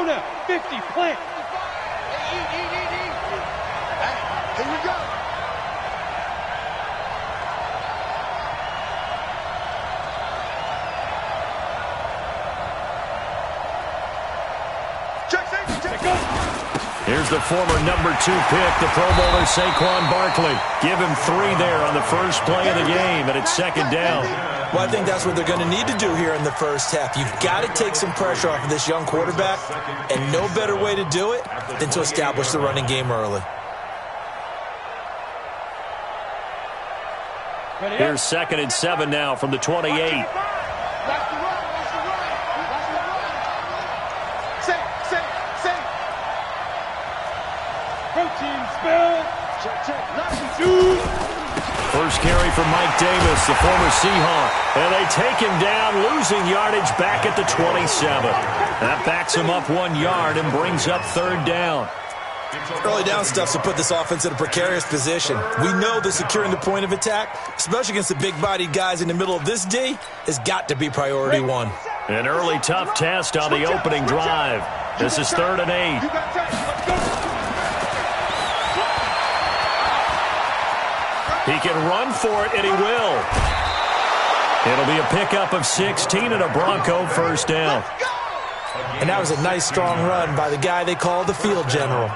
Arizona, 50, plant. Here we go. Here's the former number 2 pick, the Pro Bowler Saquon Barkley. Give him 3 there on the first play of the game, and it's second down. Well, I think that's what they're going to need to do here in the first half. You've got to take some pressure off of this young quarterback, and no better way to do it than to establish the running game early. Here's 2nd and 7 now from the 28. First carry for Mike Davis, the former Seahawk. And they take him down, losing yardage back at the 27. That backs him up 1 yard and brings up 3rd down. Early down stuff to put this offense in a precarious position. We know that securing the point of attack, especially against the big-bodied guys in the middle of this D, has got to be priority 1. An early tough test on the opening drive. This is 3rd and 8. He can run for it, and he will. It'll be a pickup of 16 and a Bronco first down. And that was a nice, strong run by the guy they call the field general.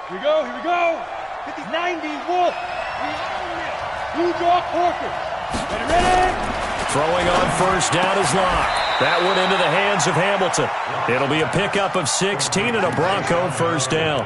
Here we go, here we go. 90 Wolf. Blue Jaw Corker. Ready? Throwing on first down is Locke. That one into the hands of Hamilton. It'll be a pickup of 16 and a Bronco first down.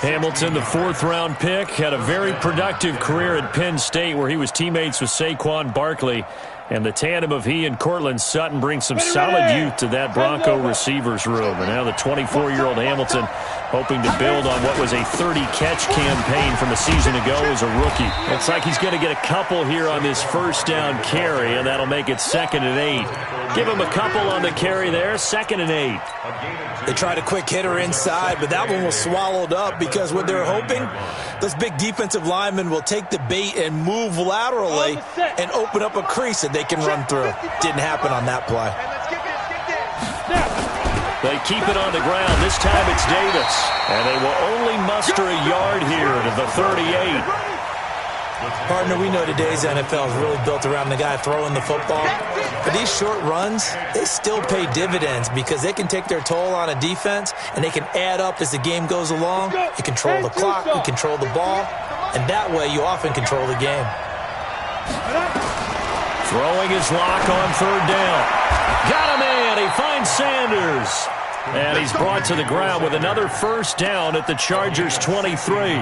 Hamilton, the 4th-round pick, had a very productive career at Penn State where he was teammates with Saquon Barkley. And the tandem of he and Cortland Sutton brings some solid youth to that Bronco receivers room. And now the 24-year-old Hamilton hoping to build on what was a 30-catch campaign from a season ago as a rookie. Looks like he's going to get a couple here on this first down carry, and that'll make it 2nd and 8. Give him a couple on the carry there, 2nd and 8. They tried a quick hitter inside, but that one was swallowed up because what they're hoping, those big defensive linemen will take the bait and move laterally and open up a crease that they can run through. Didn't happen on that play. They keep it on the ground. This time it's Davis. And they will only muster a yard here to the 38. Partner, we know today's NFL is really built around the guy throwing the football. But these short runs, they still pay dividends because they can take their toll on a defense and they can add up as the game goes along. You control the clock, you control the ball, and that way you often control the game. Throwing his Lock on 3rd down. Got him in. He finds Sanders. And he's brought to the ground with another first down at the Chargers' 23.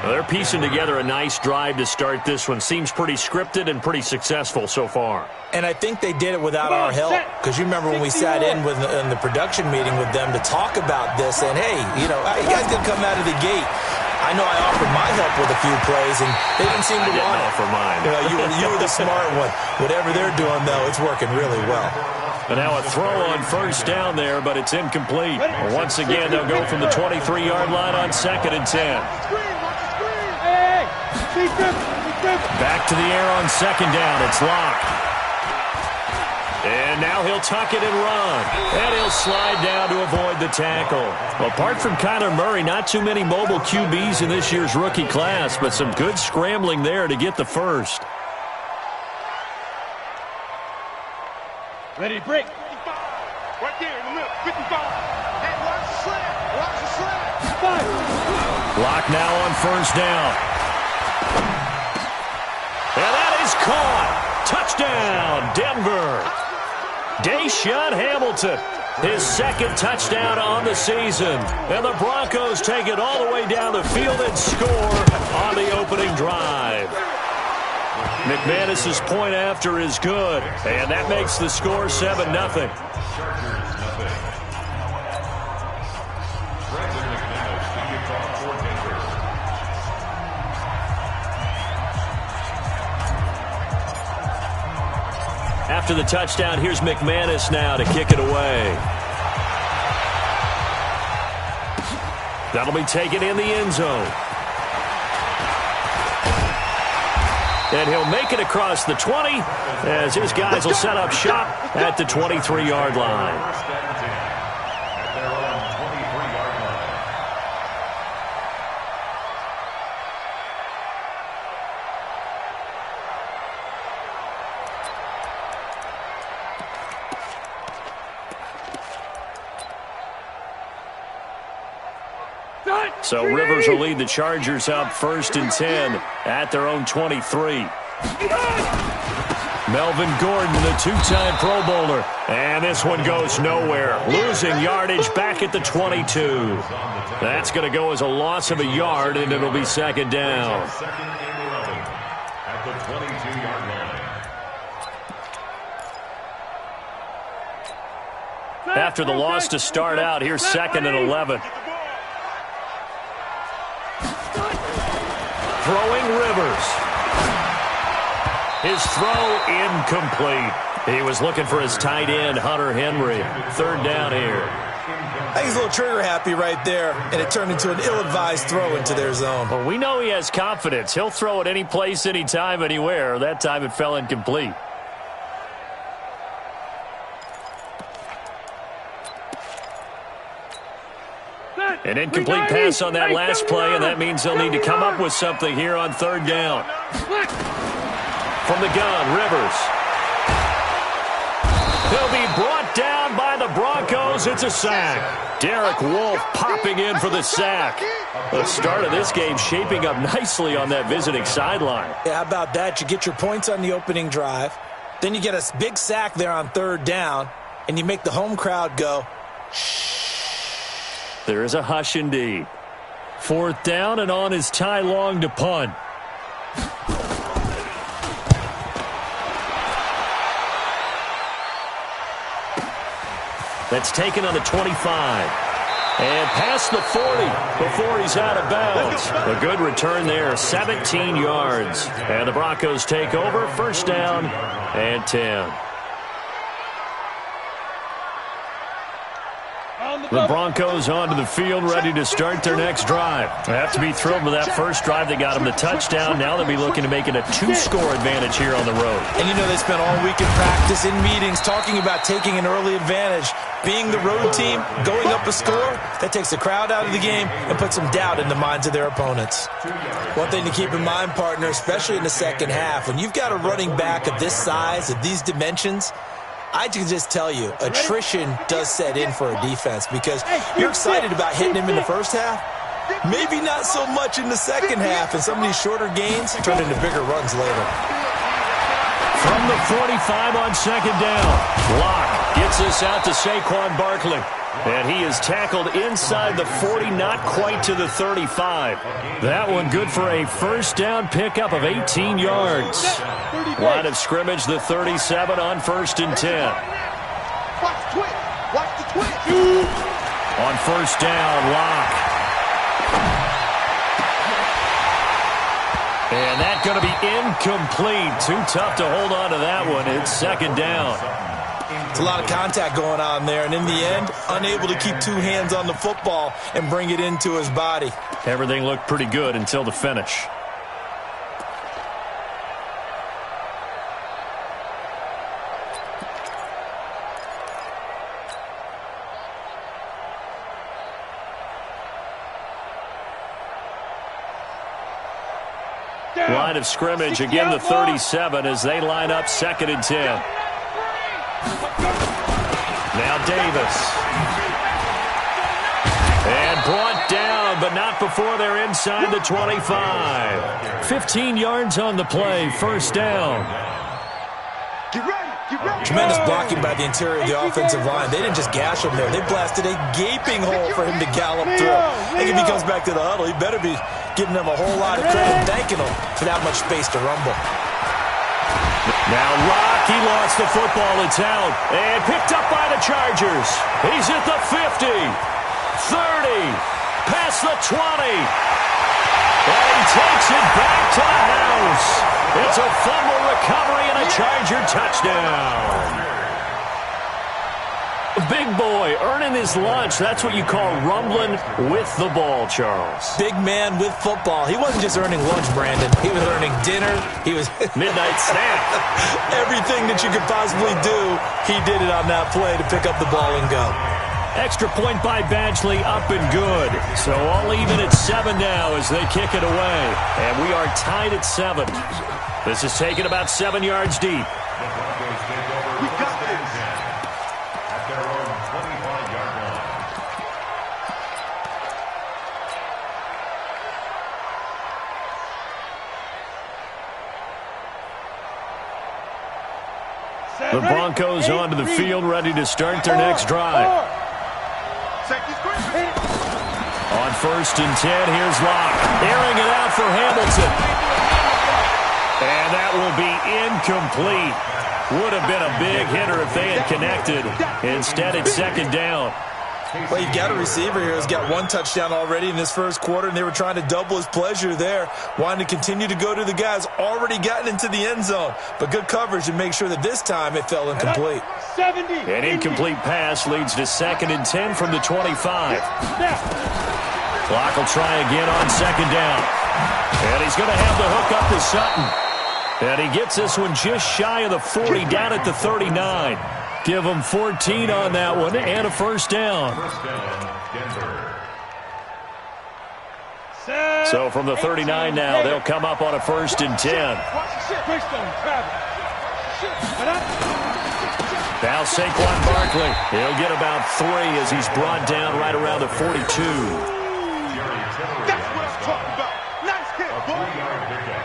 They're piecing together a nice drive to start this one. Seems pretty scripted and pretty successful so far. And I think they did it without our help. Because you remember when we sat in the production meeting with them to talk about this. And, hey, you guys can come out of the gate. I know I offered my help with a few plays, and they didn't seem to want it. Offer mine. You were the smart one. Whatever they're doing, though, it's working really well. And now a throw on first down there, but it's incomplete. Once again, they'll go from the 23-yard line on 2nd and 10. Back to the air on 2nd down. It's Locke. And now he'll tuck it and run. And he'll slide down to avoid the tackle. Well, apart from Kyler Murray, not too many mobile QBs in this year's rookie class, but some good scrambling there to get the first. Ready, break. Right there in the middle, 55. Hey, watch the slant. Watch the slant. 5. Locke now on first down. And that is caught. Touchdown, Denver. Deshaun Hamilton, his 2nd touchdown on the season. And the Broncos take it all the way down the field and score on the opening drive. McManus's point after is good, and that makes the score 7-0. After the touchdown, here's McManus now to kick it away. That'll be taken in the end zone. and he'll make it across the 20 as his guys will set up shop at the 23-yard line. So Rivers will lead the Chargers up 1st and 10 at their own 23. Melvin Gordon, the two-time Pro Bowler. And this one goes nowhere. Losing yardage back at the 22. That's going to go as a loss of a yard, and it'll be 2nd down. At the 22-yard line. After the loss to start out, here's 2nd and 11. Throwing Rivers. His throw incomplete. He was looking for his tight end, Hunter Henry. 3rd down here. I think he's a little trigger happy right there, and it turned into an ill-advised throw into their zone. Well, we know he has confidence. He'll throw it any place, anytime, anywhere. That time it fell incomplete. An incomplete pass on that last play, and that means they'll need to come up with something here on 3rd down. From the gun, Rivers. He'll be brought down by the Broncos. It's a sack. Derek Wolfe popping in for the sack. The start of this game shaping up nicely on that visiting sideline. Yeah, how about that? You get your points on the opening drive. Then you get a big sack there on 3rd down, and you make the home crowd go, shh. There is a hush indeed. 4th down, and on is Ty Long to punt. That's taken on the 25. And past the 40 before he's out of bounds. A good return there, 17 yards. And the Broncos take over, 1st down and 10. The Broncos onto the field, ready to start their next drive. They have to be thrilled with that first drive. They got them the touchdown. Now they'll be looking to make it a 2-score advantage here on the road. And you know they spent all week in practice, in meetings, talking about taking an early advantage. Being the road team, going up a score, that takes the crowd out of the game and puts some doubt in the minds of their opponents. One thing to keep in mind, partner, especially in the second half, when you've got a running back of this size, of these dimensions, I can just tell you, attrition does set in for a defense because you're excited about hitting him in the first half. Maybe not so much in the second half, and some of these shorter gains turn into bigger runs later. From the 45 on 2nd down, Locke gets us out to Saquon Barkley. And he is tackled inside the 40, not quite to the 35. That one good for a 1st down pickup of 18 yards. Line of scrimmage, the 37 on 1st and 10. Watch the twitch. Watch the twitch. On 1st down, Locke. And that's going to be incomplete. Too tough to hold on to that one. It's 2nd down. It's a lot of contact going on there, and in the end, unable to keep 2 hands on the football and bring it into his body. Everything looked pretty good until the finish. Line of scrimmage, again the 37 as they line up 2nd and 10. Now Davis. And brought down, but not before they're inside the 25. 15 yards on the play, 1st down. Get ready. Get ready. Tremendous blocking by the interior of the offensive line. They didn't just gash him there. They blasted a gaping hole for him to gallop through. I think if he comes back to the huddle, he better be giving them a whole lot of credit and thanking them for that much space to rumble. Now Locke, he lost the football. It's out. And picked up by the Chargers. He's at the 50, 30, past the 20. And he takes it back to the house. It's a fumble recovery and a Charger touchdown. Big boy earning his lunch. That's what you call rumbling with the ball, Charles. Big man with football. He wasn't just earning lunch, Brandon. He was earning dinner. He was midnight snack. Everything that you could possibly do, he did it on that play to pick up the ball and go. Extra point by Badgley, up and good. So all even at 7 now as they kick it away. And we are tied at 7. This is taken about 7 yards deep. We got this. At their own 25-yard line. The Broncos onto the field, ready to start their next drive. On 1st and 10, here's Locke. Airing it out for Hamilton. And that will be incomplete. Would have been a big hitter if they had connected. Instead, it's 2nd down. Well, you've got a receiver here who's got 1 touchdown already in this first quarter, and they were trying to double his pleasure there, wanting to continue to go to the guys already gotten into the end zone. But good coverage to make sure that this time it fell incomplete. An incomplete pass leads to 2nd and 10 from the 25. Clock will try again on 2nd down. And he's going to have the hook up to Sutton. And he gets this one just shy of the 40, down at the 39. Give him 14 on that one and a 1st down. Denver. So from the 39 now, they'll come up on a 1st and 10. Now Saquon Barkley. He'll get about 3 as he's brought down right around the 42. That's what I'm talking about. Nice hit, boy. 3-yard pickup.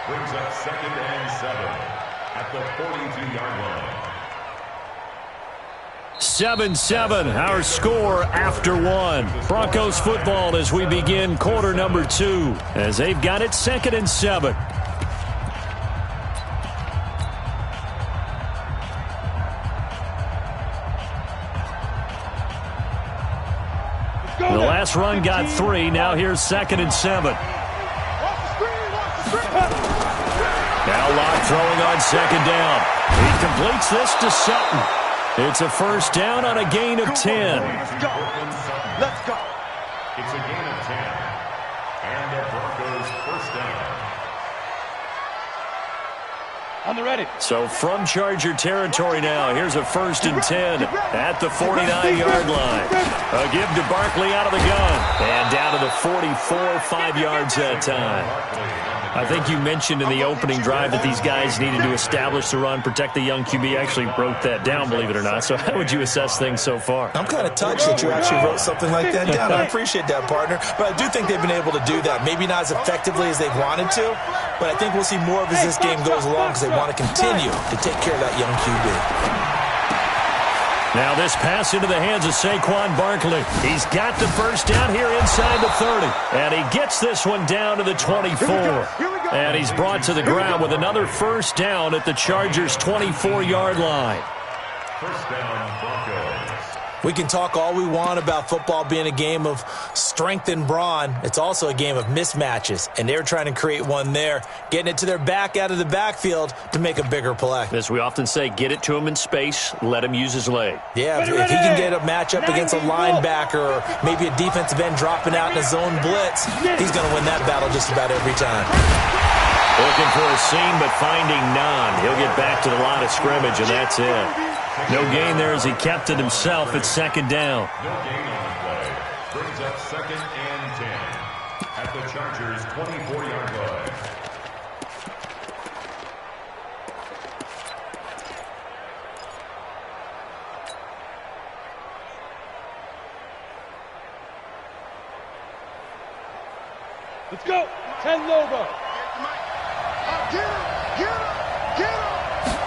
Brings up 2nd and 7 at the 42-yard line. 7-7, our score after 1. Broncos football as we begin quarter number 2, as they've got it 2nd and 7. The last run got 3. Now here's 2nd and 7. Now Locke throwing on 2nd down. He completes this to Sutton. It's a 1st down on a gain of 10. Let's go. It's a gain of 10. And the Broncos 1st down. On the ready. So from Charger territory now, here's a 1st and 10 at the 49-yard line. A give to Barkley out of the gun. And down to the 44, 5 yards that time. I think you mentioned in the opening drive that these guys needed to establish the run, protect the young QB. I actually wrote that down, believe it or not. So how would you assess things so far? I'm kind of touched that you actually wrote something like that down. I appreciate that, partner. But I do think they've been able to do that. Maybe not as effectively as they've wanted to, but I think we'll see more of as this game goes along because they want to continue to take care of that young QB. Now this pass into the hands of Saquon Barkley. He's got the 1st down here inside the 30. And he gets this one down to the 24. And he's brought to the ground with another 1st down at the Chargers' 24-yard line. 1st down, Broncos. We can talk all we want about football being a game of strength and brawn. It's also a game of mismatches, and they're trying to create one there, getting it to their back out of the backfield to make a bigger play. As we often say, get it to him in space, let him use his leg. Yeah, if he can get a matchup against a linebacker or maybe a defensive end dropping out in a zone blitz, he's going to win that battle just about every time. Looking for a seam, but finding none. He'll get back to the line of scrimmage, and that's it. No gain there as he kept it himself at 2nd down. No gain on the play. Brings up 2nd and 10 at the Chargers' 24-yard line. Let's go. 10 Lobo. Get him.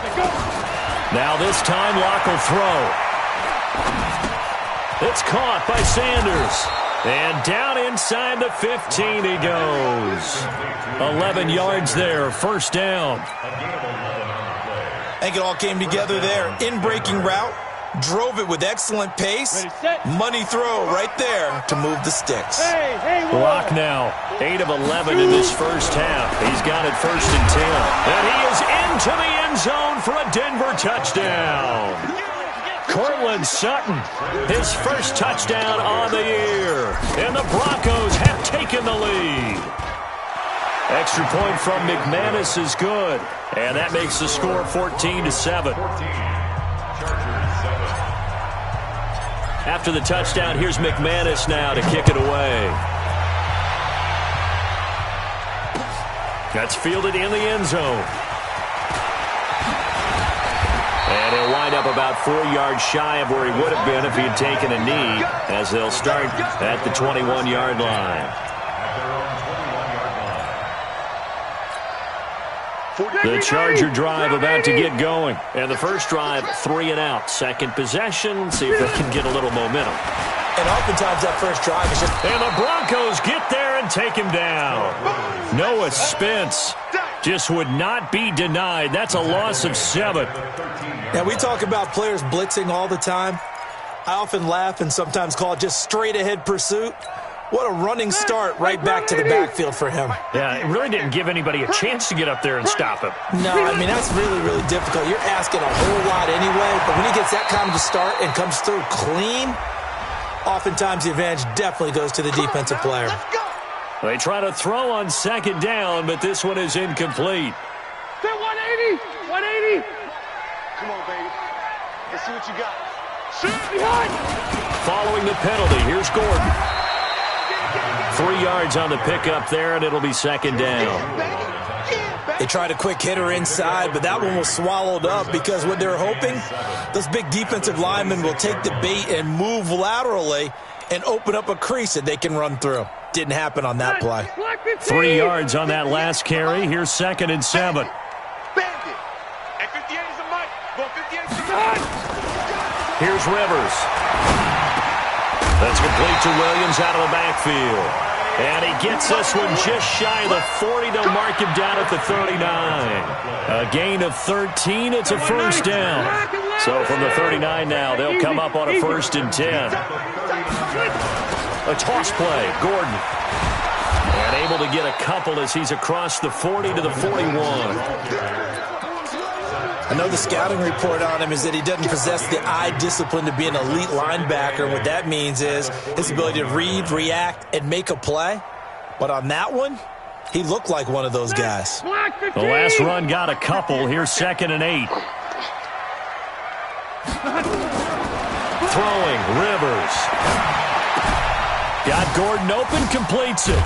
Let's go. Now this time Locke will throw. It's caught by Sanders. And down inside the 15 he goes. 11 yards there, 1st down. A gain of 11 on the play. I think it all came together there. In-breaking route, drove it with excellent pace. Ready, set. Money throw right there to move the sticks. Hey, Locke now, 8 of 11 in this first half. He's got it 1st and 10. And he is into the end zone for a Denver touchdown. Courtland Sutton, his first touchdown on the year. And the Broncos have taken the lead. Extra point from McManus is good. And that makes the score 14-7. After the touchdown, here's McManus now to kick it away. That's fielded in the end zone. And he'll wind up about 4 yards shy of where he would have been if he had taken a knee, as they'll start at the 21-yard line. The Charger drive about to get going. And the first drive, 3 and out. Second possession, see if they can get a little momentum. And oftentimes that first drive is just... And the Broncos get there and take him down. Noah Spence just would not be denied. That's a loss of 7. Now, we talk about players blitzing all the time. I often laugh and sometimes call it just straight-ahead pursuit. What a running start right back to the backfield for him. Yeah, it really didn't give anybody a chance to get up there and stop him. No, I mean, that's really, really difficult. You're asking a whole lot anyway, but when he gets that kind of a start and comes through clean, oftentimes the advantage definitely goes to the defensive player. They try to throw on second down, but this one is incomplete. 180! 180! Come on, baby. Let's see what you got. Shoot behind! Following the penalty, here's Gordon. 3 yards on the pickup there, and it'll be second down. They tried a quick hitter inside, but that one was swallowed up because what they're hoping, those big defensive linemen will take the bait and move laterally and open up a crease that they can run through. Didn't happen on that play. 3 yards on that last carry. Here's 2nd and 7. Here's Rivers. That's complete to Williams out of the backfield. And he gets this one just shy of the 40. They'll mark him down at the 39. A gain of 13. It's a first down. So from the 39 now, they'll come up on a 1st and 10. A toss play. Gordon. And able to get a couple as he's across the 40 to the 41. I know the scouting report on him is that he doesn't possess the eye discipline to be an elite linebacker. What that means is his ability to read, react, and make a play. But on that one, he looked like one of those guys. The last run got a couple. Here's 2nd and 8. Throwing, Rivers. Got Gordon open, completes it.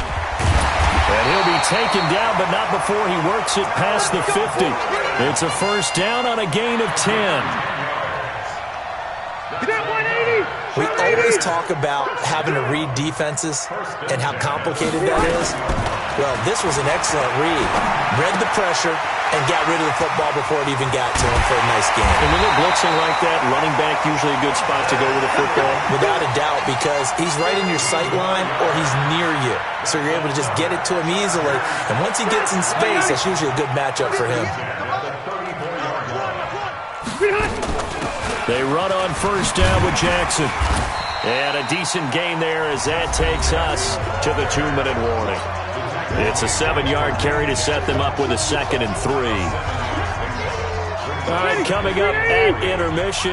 And he'll be taken down, but not before he works it past the 50. It's a first down on a gain of 10. We always talk about having to read defenses and how complicated that is. Well, this was an excellent read. Read the pressure and got rid of the football before it even got to him for a nice game. And when they're blitzing like that, running back usually a good spot to go with the football? Without a doubt, because he's right in your sight line or he's near you. So you're able to just get it to him easily. And once he gets in space, that's usually a good matchup for him. They run on first down with Jackson. And a decent gain there as that takes us to the 2-minute warning. It's a 7-yard carry to set them up with a 2nd and 3. All right, coming up at intermission.